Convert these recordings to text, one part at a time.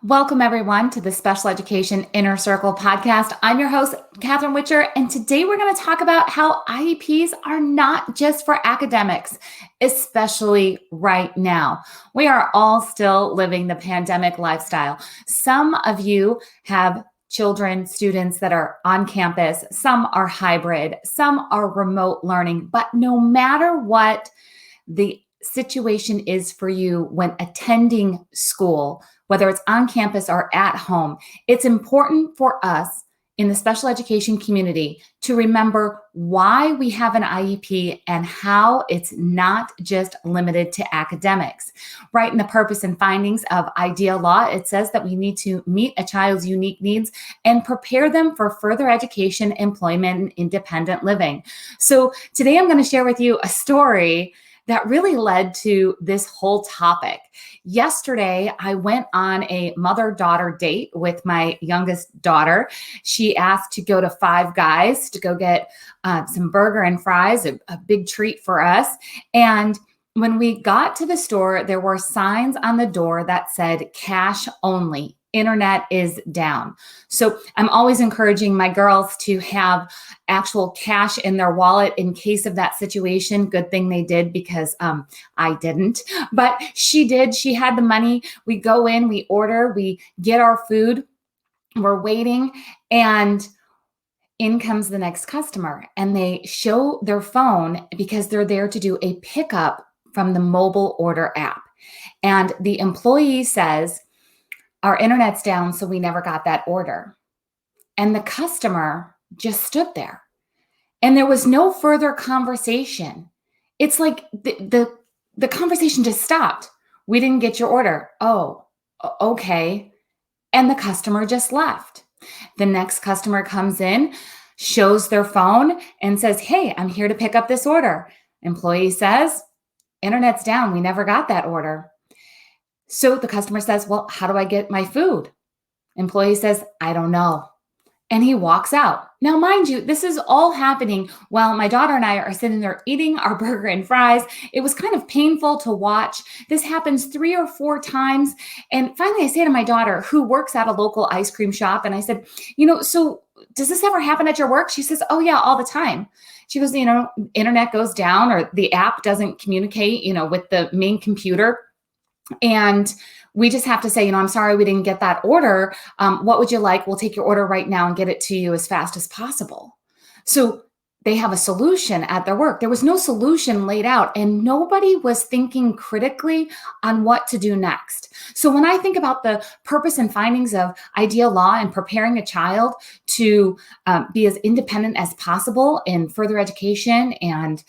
Welcome, everyone, to the Special Education Inner Circle podcast. I'm your host, Catherine Witcher, and today we're going to talk about how IEPs are not just for academics, especially right now. We are all still living the pandemic lifestyle. Some of you have children, students that are on campus, some are hybrid, some are remote learning, but no matter what the situation is for you when attending school, whether it's on campus or at home, it's important for us in the special education community to remember why we have an IEP and how it's not just limited to academics. Right in the purpose and findings of IDEA law, it says that we need to meet a child's unique needs and prepare them for further education, employment, and independent living. So today I'm going to share with you a story that really led to this whole topic. Yesterday, I went on a mother-daughter date with my youngest daughter. She asked to go to Five Guys to go get some burger and fries, a big treat for us. And when we got to the store, there were signs on the door that said cash only. Internet is down. So I'm always encouraging my girls to have actual cash in their wallet in case of that situation. Good thing they did because I didn't, but she did. She had the money. We go in, we order, we get our food, we're waiting, and in comes the next customer, and they show their phone because they're there to do a pickup from the mobile order app. And the employee says, "Our internet's down, so we never got that order." And the customer just stood there. And there was no further conversation. It's like the conversation just stopped. "We didn't get your order." "Oh, okay." And the customer just left. The next customer comes in, shows their phone, and says, "Hey, I'm here to pick up this order." Employee says, "Internet's down. We never got that order." So the customer says, "Well, how do I get my food?" Employee says, "I don't know." And he walks out. Now, mind you, this is all happening while my daughter and I are sitting there eating our burger and fries. It was kind of painful to watch. This happens 3 or 4 times. And finally, I say to my daughter, who works at a local ice cream shop, and I said, "So does this ever happen at your work?" She says, "Oh, yeah, all the time." She goes, "Internet goes down or the app doesn't communicate, with the main computer. And we just have to say, I'm sorry, we didn't get that order. What would you like? We'll take your order right now and get it to you as fast as possible." So they have a solution at their work. There was no solution laid out, and nobody was thinking critically on what to do next. So when I think about the purpose and findings of IDEA law and preparing a child to be as independent as possible in further education and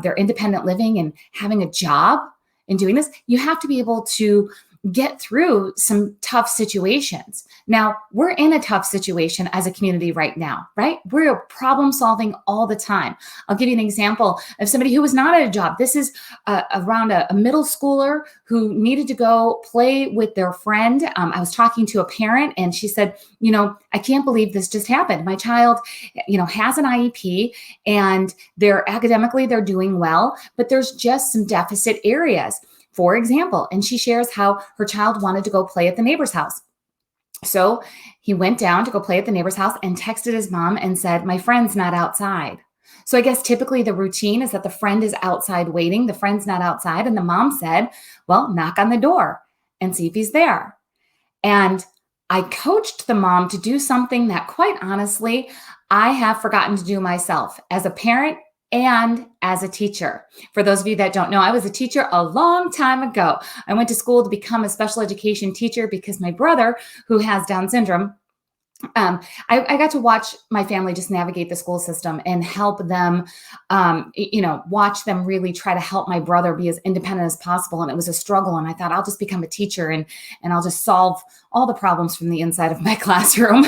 their independent living and having a job in doing this, you have to be able to get through some tough situations. Now, we're in a tough situation as a community right now, right? We're problem solving all the time. I'll give you an example of somebody who was not at a job. This is around a middle schooler who needed to go play with their friend. I was talking to a parent, and she said, "I can't believe this just happened. My child, has an IEP, and academically they're doing well, but there's just some deficit areas." For example, and she shares how her child wanted to go play at the neighbor's house. So he went down to go play at the neighbor's house and texted his mom and said, "My friend's not outside." So I guess typically the routine is that the friend is outside waiting. The friend's not outside. And the mom said, "Well, knock on the door and see if he's there." And I coached the mom to do something that, quite honestly, I have forgotten to do myself as a parent and as a teacher. For those of you that don't know, I was a teacher a long time ago. I went to school to become a special education teacher because my brother, who has Down syndrome, I got to watch my family just navigate the school system and help them, watch them really try to help my brother be as independent as possible. And it was a struggle. And I thought, I'll just become a teacher and I'll just solve all the problems from the inside of my classroom.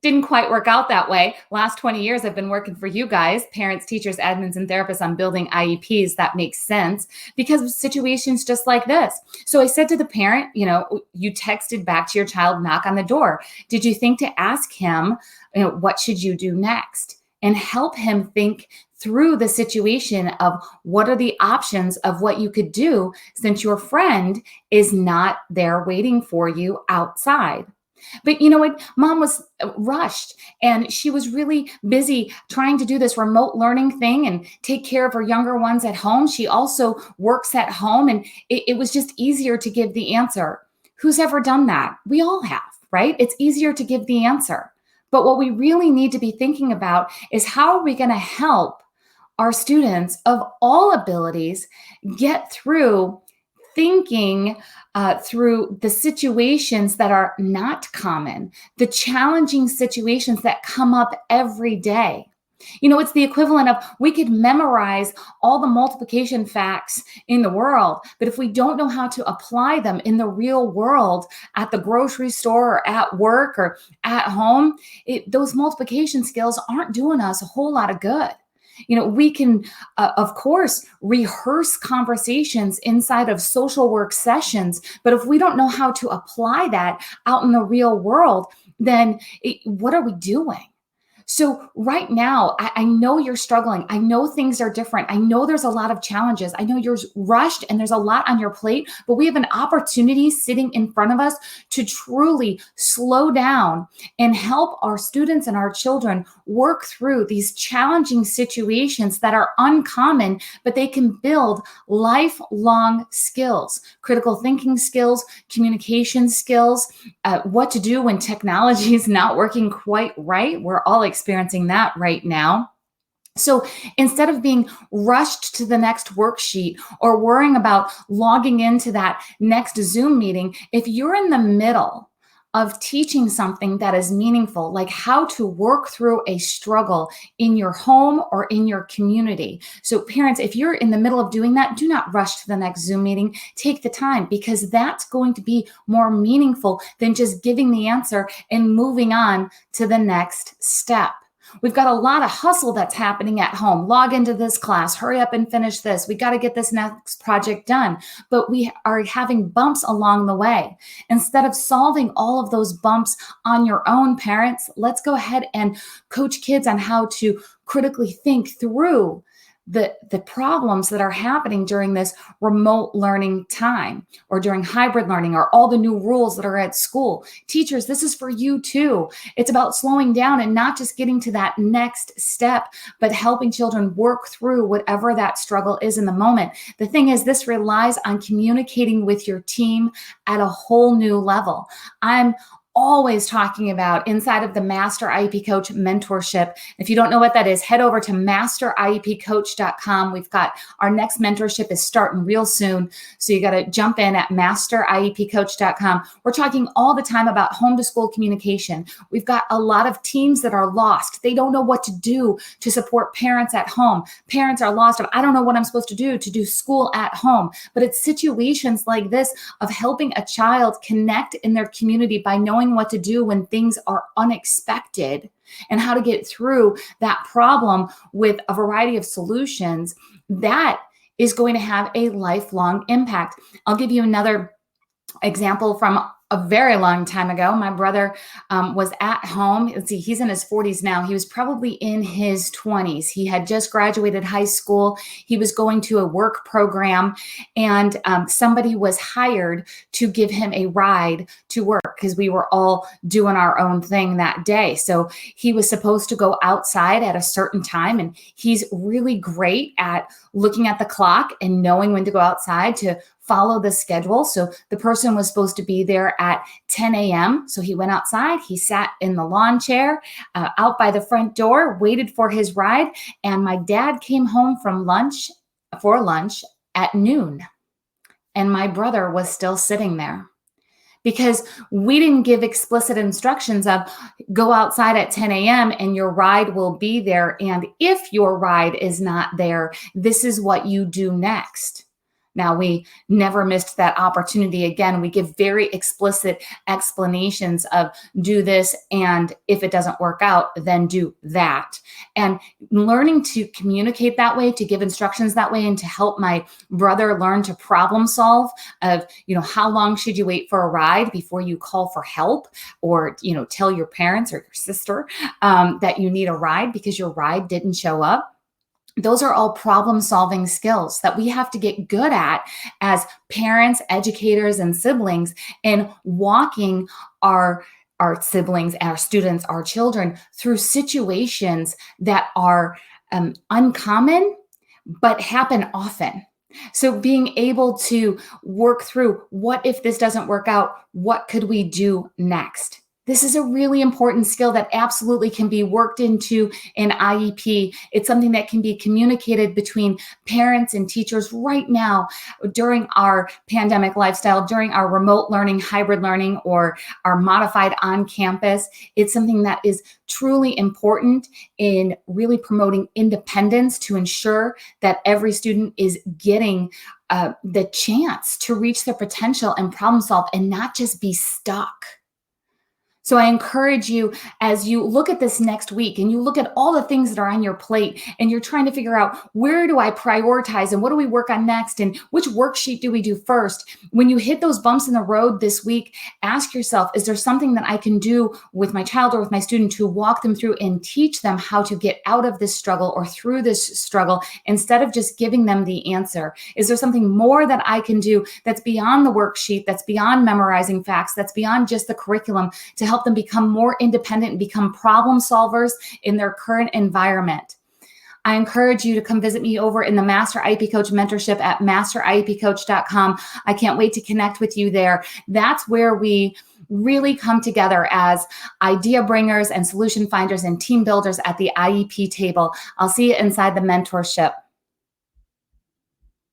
Didn't quite work out that way. Last 20 years, I've been working for you guys, parents, teachers, admins, and therapists on building IEPs that make sense because of situations just like this. So I said to the parent, you texted back to your child, knock on the door. Did you think to ask him, what should you do next? And help him think through the situation of what are the options of what you could do since your friend is not there waiting for you outside. But you know what? Mom was rushed and she was really busy trying to do this remote learning thing and take care of her younger ones at home. She also works at home, and it was just easier to give the answer. Who's ever done that? We all have, right? It's easier to give the answer. But what we really need to be thinking about is how are we going to help our students of all abilities get through thinking through the situations that are not common, the challenging situations that come up every day. It's the equivalent of we could memorize all the multiplication facts in the world, but if we don't know how to apply them in the real world at the grocery store or at work or at home, those multiplication skills aren't doing us a whole lot of good. We can, of course, rehearse conversations inside of social work sessions, but if we don't know how to apply that out in the real world, then what are we doing? So right now, I know you're struggling. I know things are different. I know there's a lot of challenges. I know you're rushed and there's a lot on your plate, but we have an opportunity sitting in front of us to truly slow down and help our students and our children work through these challenging situations that are uncommon, but they can build lifelong skills, critical thinking skills, communication skills, what to do when technology is not working quite right. We're all experiencing that right now. So instead of being rushed to the next worksheet or worrying about logging into that next Zoom meeting, if you're in the middle of teaching something that is meaningful, like how to work through a struggle in your home or in your community. So parents, if you're in the middle of doing that, do not rush to the next Zoom meeting. Take the time, because that's going to be more meaningful than just giving the answer and moving on to the next step. We've got a lot of hustle that's happening at home. Log into this class, hurry up and finish this. We got to get this next project done. But we are having bumps along the way. Instead of solving all of those bumps on your own, parents, let's go ahead and coach kids on how to critically think through the problems that are happening during this remote learning time or during hybrid learning or all the new rules that are at school. Teachers, this is for you too. It's about slowing down and not just getting to that next step, but helping children work through whatever that struggle is in the moment. The thing is, this relies on communicating with your team at a whole new level. I'm always talking about inside of the Master IEP Coach mentorship. If you don't know what that is, head over to masteriepcoach.com. We've got our next mentorship is starting real soon. So you got to jump in at masteriepcoach.com. We're talking all the time about home to school communication. We've got a lot of teams that are lost. They don't know what to do to support parents at home. Parents are lost. I don't know what I'm supposed to do school at home. But it's situations like this of helping a child connect in their community by knowing what to do when things are unexpected and how to get through that problem with a variety of solutions. That is going to have a lifelong impact. I'll give you another example from a very long time ago. My brother was at home. Let's see, he's in his 40s now. He was probably in his 20s. He had just graduated high school. He was going to a work program, and somebody was hired to give him a ride to work because we were all doing our own thing that day. So he was supposed to go outside at a certain time, and he's really great at looking at the clock and knowing when to go outside to follow the schedule. So the person was supposed to be there at 10 a.m. So he went outside, he sat in the lawn chair out by the front door, waited for his ride. And my dad came home from lunch at noon. And my brother was still sitting there because we didn't give explicit instructions of go outside at 10 a.m. and your ride will be there. And if your ride is not there, this is what you do next. Now, we never missed that opportunity again. We give very explicit explanations of do this, and if it doesn't work out, then do that. And learning to communicate that way, to give instructions that way, and to help my brother learn to problem solve of, how long should you wait for a ride before you call for help or, tell your parents or your sister that you need a ride because your ride didn't show up. Those are all problem-solving skills that we have to get good at as parents, educators, and siblings in walking our siblings, our students, our children through situations that are uncommon but happen often. So being able to work through, what if this doesn't work out? What could we do next? This is a really important skill that absolutely can be worked into an IEP. It's something that can be communicated between parents and teachers right now during our pandemic lifestyle, during our remote learning, hybrid learning, or our modified on campus. It's something that is truly important in really promoting independence to ensure that every student is getting the chance to reach their potential and problem solve and not just be stuck. So I encourage you, as you look at this next week and you look at all the things that are on your plate and you're trying to figure out, where do I prioritize and what do we work on next and which worksheet do we do first? When you hit those bumps in the road this week, ask yourself, is there something that I can do with my child or with my student to walk them through and teach them how to get out of this struggle or through this struggle, instead of just giving them the answer? Is there something more that I can do that's beyond the worksheet, that's beyond memorizing facts, that's beyond just the curriculum, to help them become more independent and become problem solvers in their current environment? I encourage you to come visit me over in the Master IEP Coach mentorship at masteriepcoach.com. I can't wait to connect with you there. That's where we really come together as idea bringers and solution finders and team builders at the IEP table. I'll see you inside the mentorship.